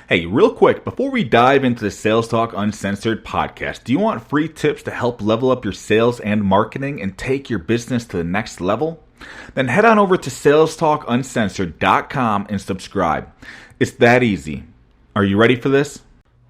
Hey, real quick, before we dive into the Sales Talk Uncensored podcast, do you want free tips to help level up your sales and marketing and take your business to the next level? Then head on over to salestalkuncensored.com and subscribe. It's that easy. Are you ready for this?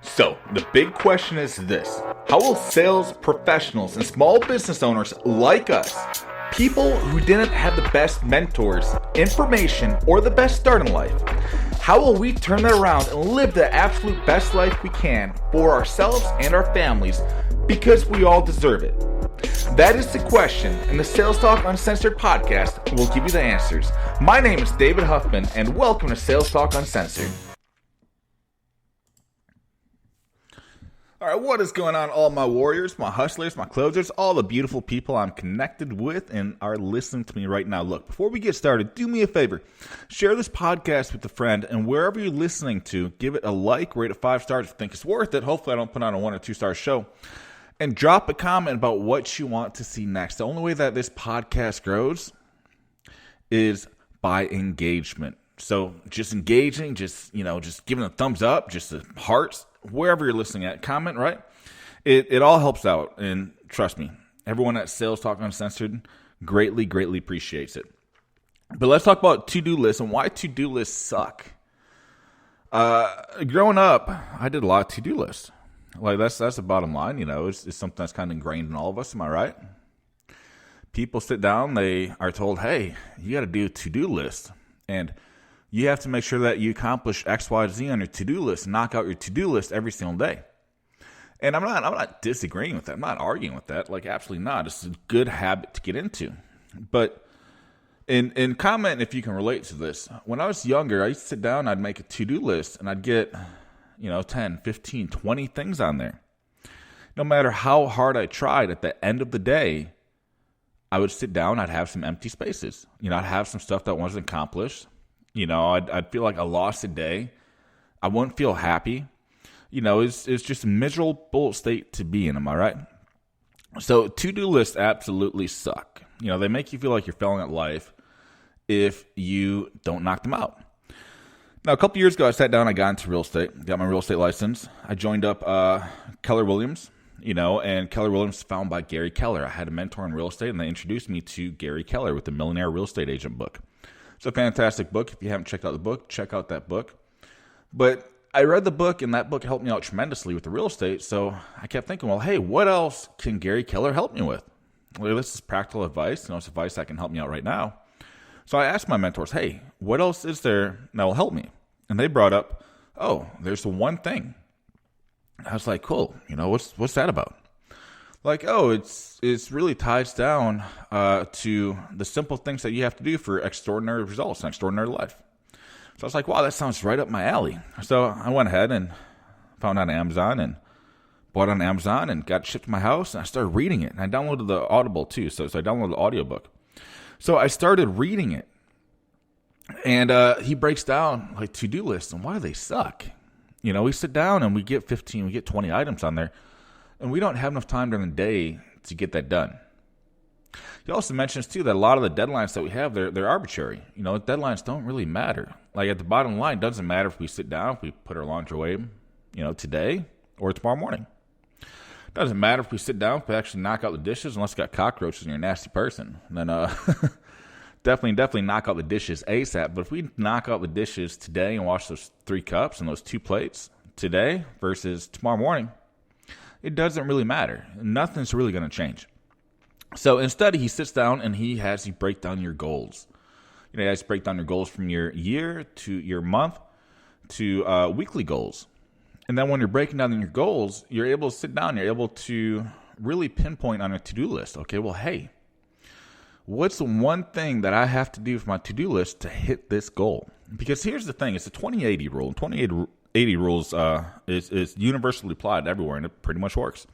So, the big question is this: how will sales professionals and small business owners like us, people who didn't have the best mentors, information, or the best start in life, how will we turn that around and live the absolute best life we can for ourselves and our families, because we all deserve it? That is the question, and the Sales Talk Uncensored podcast will give you the answers. My name is David Huffman, and welcome to Sales Talk Uncensored. All right, what is going on, all my warriors, my hustlers, my closers, all the beautiful people I'm connected with and are listening to me right now? Look, before we get started, do me a favor. Share this podcast with a friend, and wherever you're listening to, give it a like, rate it 5 stars if you think it's worth it. Hopefully I don't put on a 1 or 2 star show. And drop a comment about what you want to see next. The only way that this podcast grows is by engagement. So just engaging, just giving a thumbs up, just the hearts, wherever you're listening at, comment, right? It all helps out, and trust me, everyone at Sales Talk Uncensored greatly appreciates it. But let's talk about to-do lists and why to-do lists suck. Growing up, I did a lot of to-do lists. Like that's the bottom line, it's something that's kind of ingrained in all of us. Am I right? People sit down, they are told, hey, you got to do a to-do list, and you have to make sure that you accomplish X, Y, Z on your to-do list and knock out your to-do list every single day. And I'm not disagreeing with that. I'm not arguing with that. Like, absolutely not. It's a good habit to get into. But in comment, if you can relate to this, when I was younger, I used to sit down, I'd make a to-do list, and I'd get 10, 15, 20 things on there. No matter how hard I tried, at the end of the day, I would sit down, I'd have some empty spaces. I'd have some stuff that wasn't accomplished. I'd feel like I lost a day. I wouldn't feel happy. It's just a miserable state to be in. Am I right? So to-do lists absolutely suck. They make you feel like you're failing at life if you don't knock them out. Now, a couple years ago, I sat down, I got into real estate, got my real estate license. I joined up Keller Williams, and Keller Williams is founded by Gary Keller. I had a mentor in real estate, and they introduced me to Gary Keller with the Millionaire Real Estate Agent book. It's a fantastic book. If you haven't checked out the book, check out that book. But I read the book, and that book helped me out tremendously with the real estate. So I kept thinking, well, hey, what else can Gary Keller help me with? Well, this is practical advice. It's advice that can help me out right now. So I asked my mentors, hey, what else is there that will help me? And they brought up, oh, there's the one thing. I was like, cool. What's that about? Like, oh, it's really ties down to the simple things that you have to do for extraordinary results and extraordinary life. So I was like, wow, that sounds right up my alley. So I went ahead and found on Amazon and bought on Amazon and got it shipped to my house, and I started reading it. And I downloaded the Audible too, so I downloaded the audiobook. So I started reading it, and he breaks down like to-do lists and why they suck. We sit down and we get 20 items on there, and we don't have enough time during the day to get that done. He also mentions, too, that a lot of the deadlines that we have, they're arbitrary. Deadlines don't really matter. Like, at the bottom line, it doesn't matter if we sit down, if we put our laundry away, today or tomorrow morning. It doesn't matter if we sit down, if we actually knock out the dishes, unless you got cockroaches and you're a nasty person. And then definitely knock out the dishes ASAP. But if we knock out the dishes today and wash those 3 cups and those 2 plates today versus tomorrow morning, it doesn't really matter. Nothing's really going to change. So instead, he sits down and he has you break down your goals. He has you break down your goals from your year to your month to weekly goals. And then when you're breaking down your goals, you're able to sit down. You're able to really pinpoint on a to-do list. Okay, well, hey, what's the one thing that I have to do for my to-do list to hit this goal? Because here's the thing. It's a 20-80 rule. 20-80 rules is universally applied everywhere, and it pretty much works.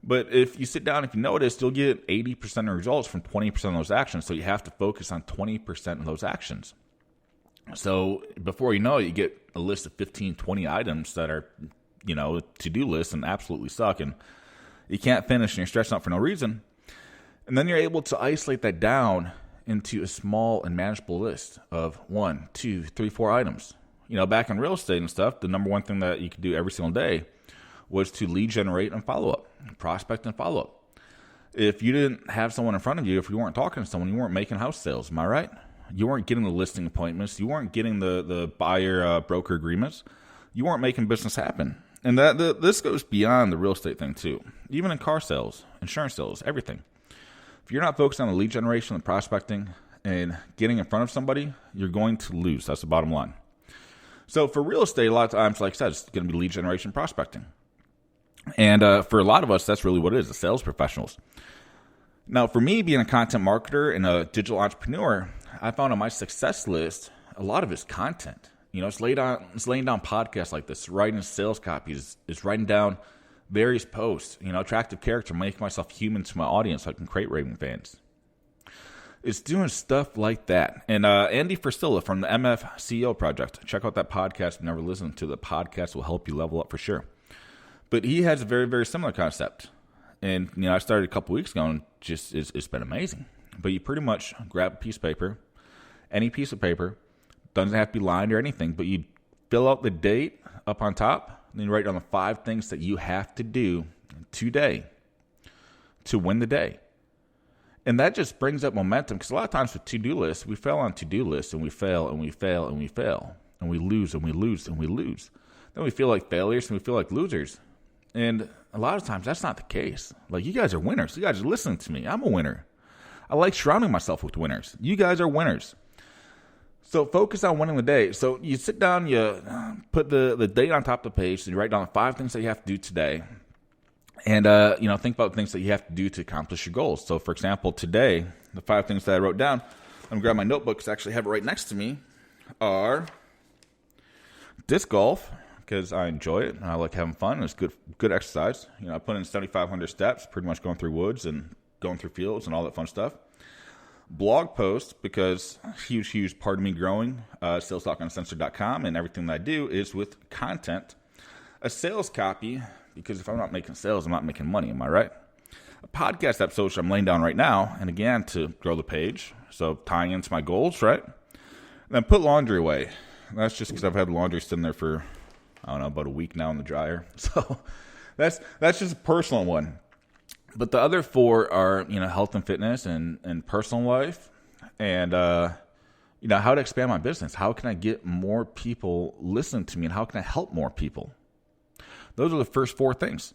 But if you sit down, if you notice, you'll get 80% of the results from 20% of those actions. So you have to focus on 20% of those actions. So before you know it, you get a list of 15, 20 items that are, to-do lists and absolutely suck. And you can't finish and you're stressed out for no reason. And then you're able to isolate that down into a small and manageable list of 1, 2, 3, 4 items. Back in real estate and stuff, the number one thing that you could do every single day was to lead generate and follow up, prospect and follow up. If you didn't have someone in front of you, if you weren't talking to someone, you weren't making house sales. Am I right? You weren't getting the listing appointments. You weren't getting the buyer broker agreements. You weren't making business happen. And this goes beyond the real estate thing too. Even in car sales, insurance sales, everything. If you're not focused on the lead generation and prospecting and getting in front of somebody, you're going to lose. That's the bottom line. So for real estate, a lot of times, like I said, it's going to be lead generation prospecting. And for a lot of us, that's really what it is, the sales professionals. Now, for me, being a content marketer and a digital entrepreneur, I found on my success list, a lot of it's content. It's laying down podcasts like this, writing sales copies, it's writing down various posts, attractive character, making myself human to my audience so I can create raving fans. It's doing stuff like that. And Andy Frisella from the MF CEO Project, check out that podcast. If you've never listened to the podcast, will help you level up for sure. But he has a very, very similar concept. And, I started a couple weeks ago and just it's been amazing. But you pretty much grab a piece of paper, any piece of paper, doesn't have to be lined or anything, but you fill out the date up on top, and then you write down the 5 things that you have to do today to win the day. And that just brings up momentum, because a lot of times with to-do lists, we fail on to-do lists, and we fail, and we fail, and we fail, and we lose, and we lose, and we lose. Then we feel like failures, and we feel like losers. And a lot of times, that's not the case. Like, you guys are winners. You guys are listening to me. I'm a winner. I like surrounding myself with winners. You guys are winners. So focus on winning the day. So you sit down, you put the date on top of the page, and you write down 5 things that you have to do today. And, think about things that you have to do to accomplish your goals. So, for example, today, the 5 things that I wrote down, I'm going to grab my notebook because I actually have it right next to me, are disc golf, because I enjoy it, and I like having fun, and it's good exercise. I put in 7,500 steps, pretty much going through woods and going through fields and all that fun stuff. Blog posts, because huge part of me growing, salestalkuncensored.com, and everything that I do is with content. A sales copy, because if I'm not making sales, I'm not making money, am I right? A podcast episode, which I'm laying down right now, and again, to grow the page, so tying into my goals, right? And then put laundry away. That's just because I've had laundry sitting there for, about a week now in the dryer. So that's just a personal one. But the other 4 are, health and fitness and personal life and, how to expand my business. How can I get more people listening to me, and how can I help more people? Those are the first 4 things.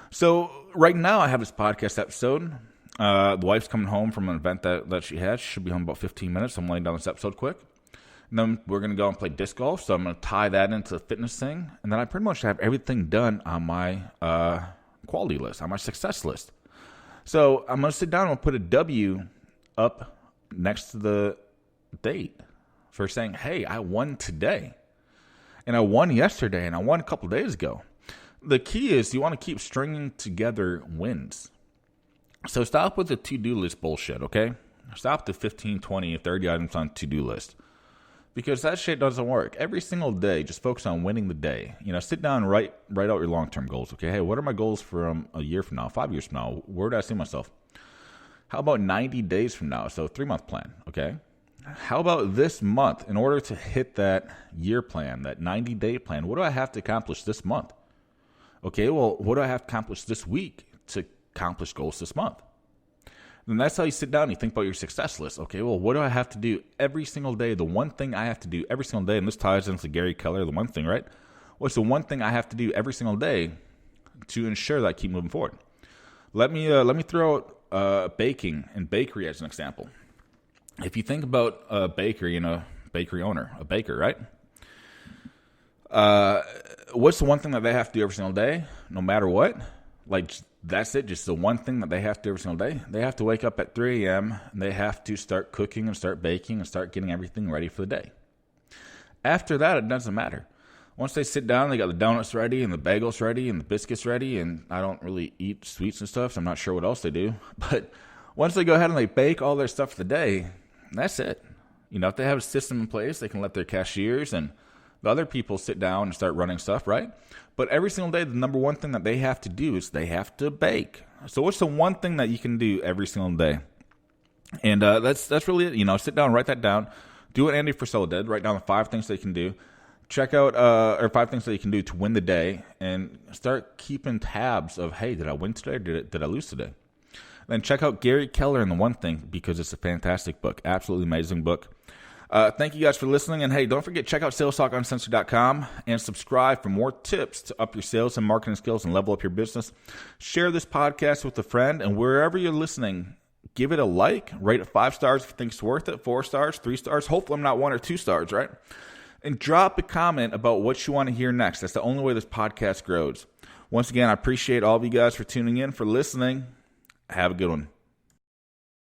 So right now I have this podcast episode. The wife's coming home from an event that she had. She should be home in about 15 minutes. I'm laying down this episode quick. And then we're going to go and play disc golf. So I'm going to tie that into the fitness thing. And then I pretty much have everything done on my quality list, on my success list. So I'm going to sit down and put a W up next to the date for saying, hey, I won today. And I won yesterday, and I won a couple of days ago. The key is you want to keep stringing together wins. So stop with the to-do list bullshit, okay? Stop the 15, 20, 30 items on to-do list. Because that shit doesn't work. Every single day, just focus on winning the day. Sit down and write out your long-term goals. Okay, hey, what are my goals from a year from now, 5 years from now? Where do I see myself? How about 90 days from now? So 3-month plan, okay? How about this month? In order to hit that year plan, that 90-day plan, what do I have to accomplish this month? Okay, well, what do I have to accomplish this week to accomplish goals this month? Then that's how you sit down and you think about your success list. Okay, well, what do I have to do every single day? The one thing I have to do every single day, and this ties into Gary Keller, the one thing, right? What's the one thing I have to do every single day to ensure that I keep moving forward? Let me throw out baking and bakery as an example. If you think about a bakery and a bakery owner, a baker, right? What's the one thing that they have to do every single day, no matter what? Like, that's it, just the one thing that they have to do every single day. They have to wake up at 3 a.m. and they have to start cooking and start baking and start getting everything ready for the day. After that, it doesn't matter. Once they sit down, they got the donuts ready and the bagels ready and the biscuits ready, and I don't really eat sweets and stuff, so I'm not sure what else they do. But once they go ahead and they bake all their stuff for the day, that's it. If they have a system in place, they can let their cashiers and the other people sit down and start running stuff, right? But every single day, the number one thing that they have to do is they have to bake. So what's the one thing that you can do every single day? And that's really it. Sit down, write that down. Do what Andy Frisella did. Write down the 5 things they can do. check out or 5 things that you can do to win the day, and start keeping tabs of, hey, did I win today or did I lose today? Then check out Gary Keller and the One Thing, because it's a fantastic book, absolutely amazing book. Thank you guys for listening, and hey, don't forget, check out salestalkuncensored.com and subscribe for more tips to up your sales and marketing skills and level up your business. Share this podcast with a friend, and wherever you're listening, give it a like, rate it 5 stars if you think it's worth it, 4 stars, 3 stars. Hopefully I'm not 1 or 2 stars, right? And drop a comment about what you want to hear next. That's the only way this podcast grows. Once again, I appreciate all of you guys for tuning in, for listening. Have a good one.